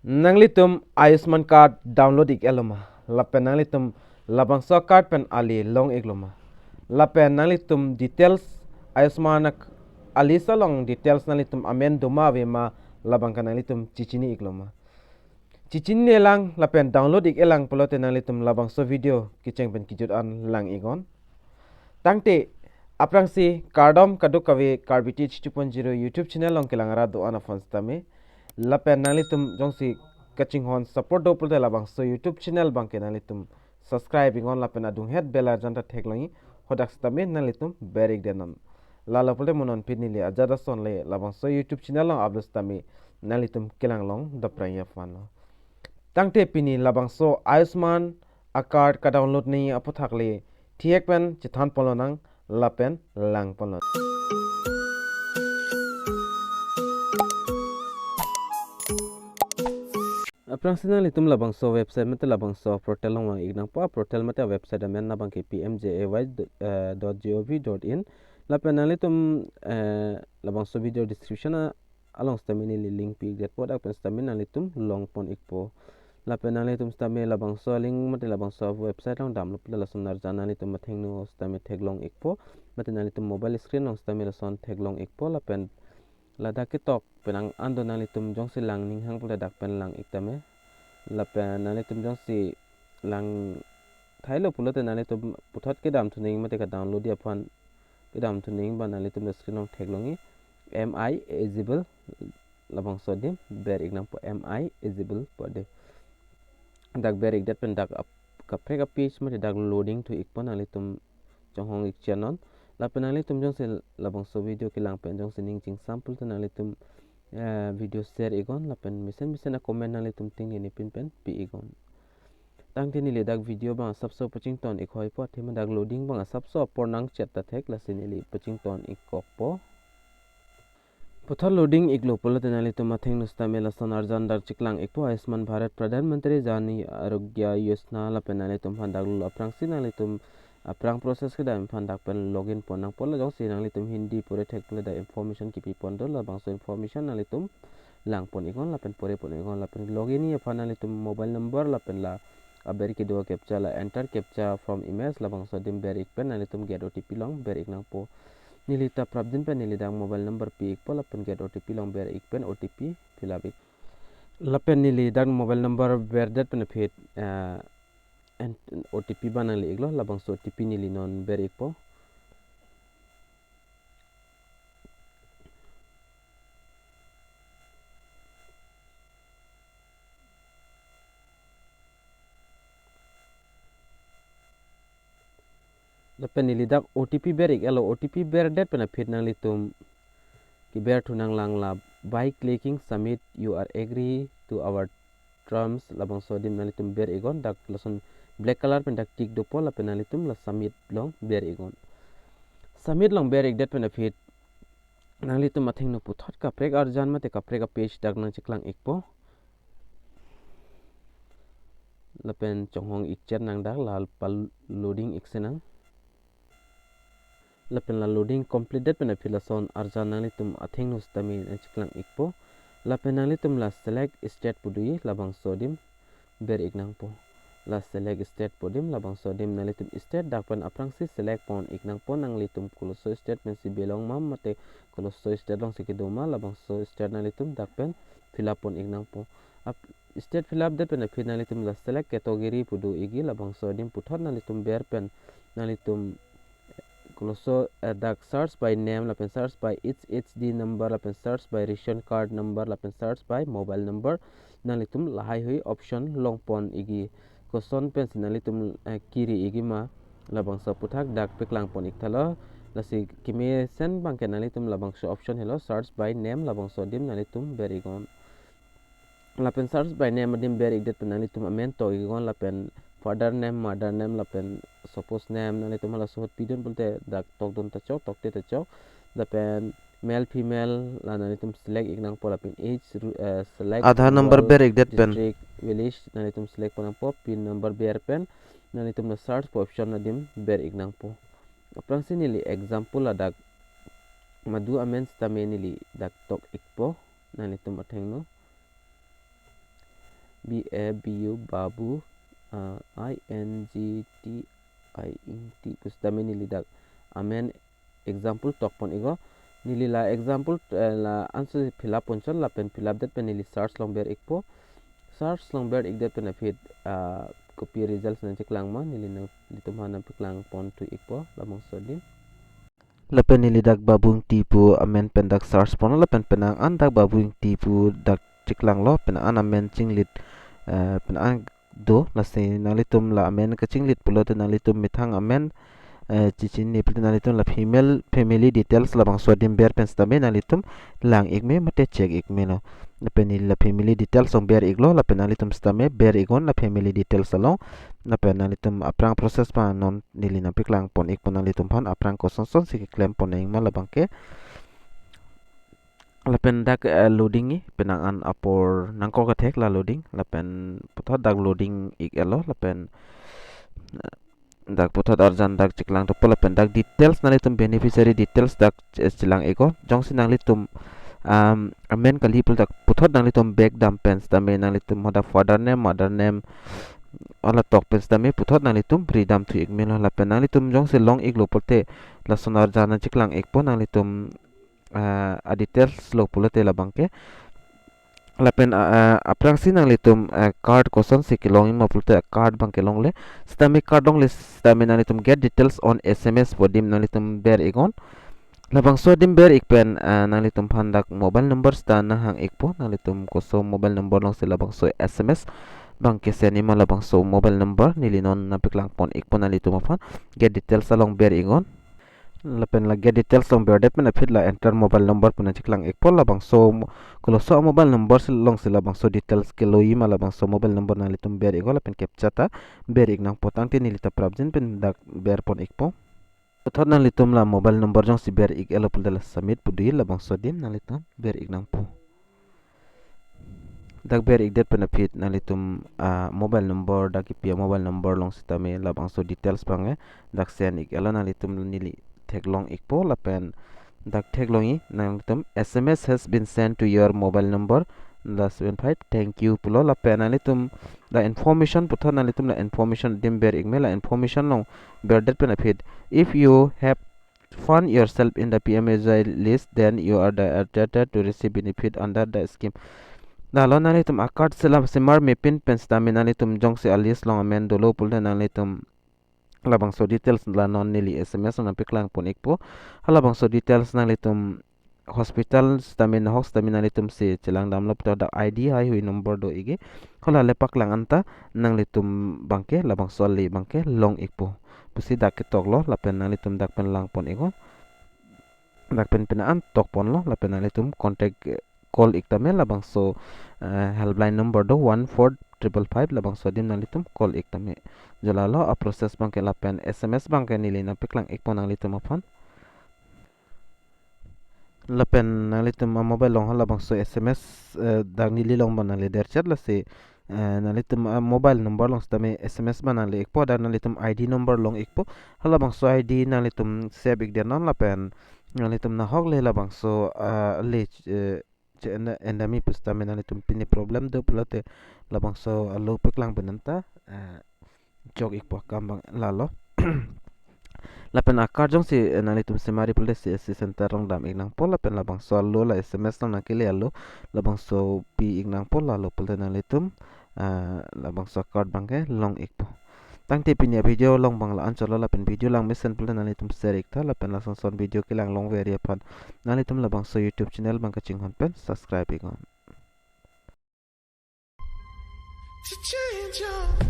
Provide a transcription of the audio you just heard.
Nanglitum Ayushman card download ik eloma. Lapen nanglitum Labangso card pen ali long igloma. Lapen nanglitum details Ayushman ali salong details nanglitum amen doma vema labangkan nanglitum cicini igloma. Cicini elang lapen download ik elang Pulote nanglitum Labangso video kiceng pen kijut an lang igon. Tangte aprang si KARDOM kaduk kawe Karbi 2.0 YouTube channel long kilangara doan afon stame. Lapen nanglitum jongsi kaching hon support do pulte Labangso YouTube channel bangke nanglitum subscribe ingon lapen adung head bell ajanta theklongi hodak stame nanglitum berik denon. Lala pulte monon pinili ajada son le Labangso YouTube channel long upload stame nanglitum kilang long daprang ya fan. Tangte pini Labangso Ayushman a card ka download ni APHUTHAK le thiek pen chithan polonang lapen lang polon. Aprangsinal itum Labangso website mate Labangso portal long ignang pa portal mate website amen na bangke pmjay.gov.in lapen nalitum Labangso video description along stamini link pi get pod apen stamina nalitum long pon ikpo lapen nalitum stami Labangso link mate Labangso website long download pila lason narjana nalitum matheng no stami theglong ikpo mate nalitum mobile screen long stami lason theglong ikpo lapen ladak tok penang ando nalitum jongsi lang ning hang pula dak pen lang iktame lapen nalitum jongsi lang thailo Pulote nalitum puthot ke dam thuning mate ka download ya phan ke dam thuning ba nalitum screen long theglongi mi eligible Labangso dim ber ignam po mi eligible pode dak ber ik dat pen dak ka preka page mate dak loading to ikpon nalitum jonghong ik channel lapen nalitum jongsi Labangso video kilang pen jongsi ning ching sample to nalitum video share igon lapen misen na comment nalitum ting ni pin pen pi igon tang tini le dak video bang sabso paching ton ik hoi po thema dak loading bang sabso pornang chat ta thek lasini li paching ton ik kok po puthar loading iglo Pulote nalitum matheng nusta mela son arjan dar chiklang ikpo Ayushman Bharat Pradhan Mantri Jani Arogya Yojana lapen nalitum phandak lu aprang sinalitum aprang proses ke dam phandak pen login ponang pola jong sinalitum hindi pore thek pole da information ki pi pondo Labangso information nalitum lang pon igon lapen pore pon igon lapen login ni phanalitum mobile number lapen la aberi ki do captcha la enter captcha from image Labangso dim berik pen nalitum get OTP long berik nang po nilita prabdin pen nilidang mobile number pi ikpo lapen get OTP long berik pen OTP filabik lapen nilidang mobile number berdet pen fit OTP banang li iglo Labangso OTP nili non berik po lapen nilidak OTP berik elo OTP berdet pen fit nang litum ki ber thunang lang la by clicking submit you are agree to our terms Labangso dim nalitum ber igon dak lason black color pen dak tick do pola pen nalitum la submit long ber igon submit long ber ik det pen fit nalitum matheng no puthot ka prek arjan mate ka prek page dak nang chiklang ikpo lapen chonghong ikchen nang dak lal pal loading iksenang lapen la loading completed pen filason arjan nalitum atheng no stami chiklang ikpo lapen nalitum la select state pudui Labangso dim ber ignang po la select state podim Labangso dim nalitum state dakpan aprang si select pon ignang pon nang litum kuloso state men si belong mam mate kuloso state long sikidoma Labangso state nalitum dakpen fill up pon ignang po state fill up det pen fit nalitum la select category pudu igi Labangso dim puthot nalitum ber pen nalitum kuloso dak search by name lapen search by its HD number lapen search by ration card number lapen search by mobile number nalitum lahai hui option long pon igi koson pen nalitum kiri igi ma Labangso puthak dak peklang pon iktalo lasi kimi sen bangke nalitum Labangso option hello search by name Labangso dim nalitum berigon lapen search by name dim berik det nalitum amen to igon lapen father name mother name lapen suppose name nalitum hala sohot pidon bolte dak tok don tachok tok te tachok lapen male female la nalitum select ignang po lapen age select Aadhaar number ber ek det pen district village nalitum select ponang po pin number ber pen nalitum na search po option nadim ber ignang po aprang sinili example la dak madu amen stamenili dak tok ikpo nalitum atheng no BABU babu INGT INT pustame nilidak amen example tokpon igo nilila example la answer fill up ponchon la pen fill up that pen nili search longber ikpo search longber ik that pen afit copy results nan cheklang ma nili na litum hana piklang pon tu ikpo lamang sodim la pen nili dak babung tipu amen pen dak search pon la pen penang an dak babung tipu dak cheklang lo pen an amen chinglit pen an do la se nalitum la amen ka chinglit pulote nalitum mithang amen cicin ni pelita nalitum la female family details la bang swadim ber pen stame nalitum lang ikme mate check ikme lo la pen la family details song ber iglo la pen nalitum stame ber igon la family details along la pen nalitum aprang process pa non nili na piklang pon ik pon nalitum pan aprang ko son son sik claim pon ing ma la bangke la pen dak loading ni penang an apor nangko ka thek la loading la pen puthot dak loading ik elo la pen dak puthot arjan dak chiklang to pola pen dak details nalitum beneficiary details dak chilang ego jongsi nalitum amen kalipul dak puthot nalitum back dam pens dame nalitum hoda father name mother name ala tok pens dame puthot nalitum freedom tu ik melo la pen nalitum jongsi long ik lo polte la sonar jana chiklang ik po nalitum a details lo pulote la bangke la pen aprang sinang litum card koson sikilong ima pulote card bangke long le stame card dong le stame nang litum get details on SMS podim nang litum ber igon labang so dim ber ikpen nang litum pandak mobile number sta na hang ikpo nang litum koso mobile number long se labang so SMS bangke senima labang so mobile number nilinon na piklang pon ikpo nang litum apan get details along ber igon la pen la get details long berde pen afit la enter mobile number pen chiklang ek pol la bang so kolo so mobile number long se la bang so details ke lo yima la bang so mobile number na litum ber ego la pen captcha ta ber ik nang potang te ni lita prabjin pen dak ber pon ek po thot na litum la mobile number jong si ber ik elo pul la submit pudi la bang so dim na litum ber ik nang po dak ber ik det pen afit na litum mobile number dak ipia mobile number long si tame la bang so details pange dak sen ik elo na litum nili teglong ikpo la pen dak teglongi nang tum SMS has been sent to your mobile number la 75 thank you pulo la pen alitum the information puthon alitum la information dim ber igme la information long ber dat pen afit if you have found yourself in the PMAJ list then you are entitled to receive benefit under the scheme la lo nalitum akart sela semar me pin pen stamina nalitum jong se alis long amen dolo pulo nalitum halabang so details la non nili SMS na piklang pon ikpo halabang so details na litum hospital stamina litum se chilang dam lop da ID hai hui number do ige khala le paklang anta nang litum bangke labang so li bangke long ikpo pusi dak ke toklo la pen na litum dak pen lang pon iko dak pen pen an tok pon lo la pen na litum contact call iktame labang so helpline number do 14555 labang so dim na litum call iktame jalalo a process bangke la pen SMS bangke nili na piklang ikpon ang litum apon la pen na litum mobile long hala bang so SMS dang nili long ban le der chat la se na litum mobile number long stame SMS ban le ikpo dar na litum ID number long ikpo hala bang so ID na litum save ik der non la pen na litum na hog le la bang so le endami pustame na litum pini problem do pulote la bang so lo piklang benanta jog ikpo kambang lalo la pen akar jong si nalitum semari pulde si center rong dam ignang pol la pen la bang so lo la SMS nang nakile allo la bang so pi ignang pol la lo pulde nalitum la bang so card bangke long ikpo tang te pinya video long bang la ancholo la pen video lang mesen pulde nalitum share ikta la pen la son video kilang long very pan nalitum la bang so YouTube channel bang ka chinghon pen subscribe igon to change your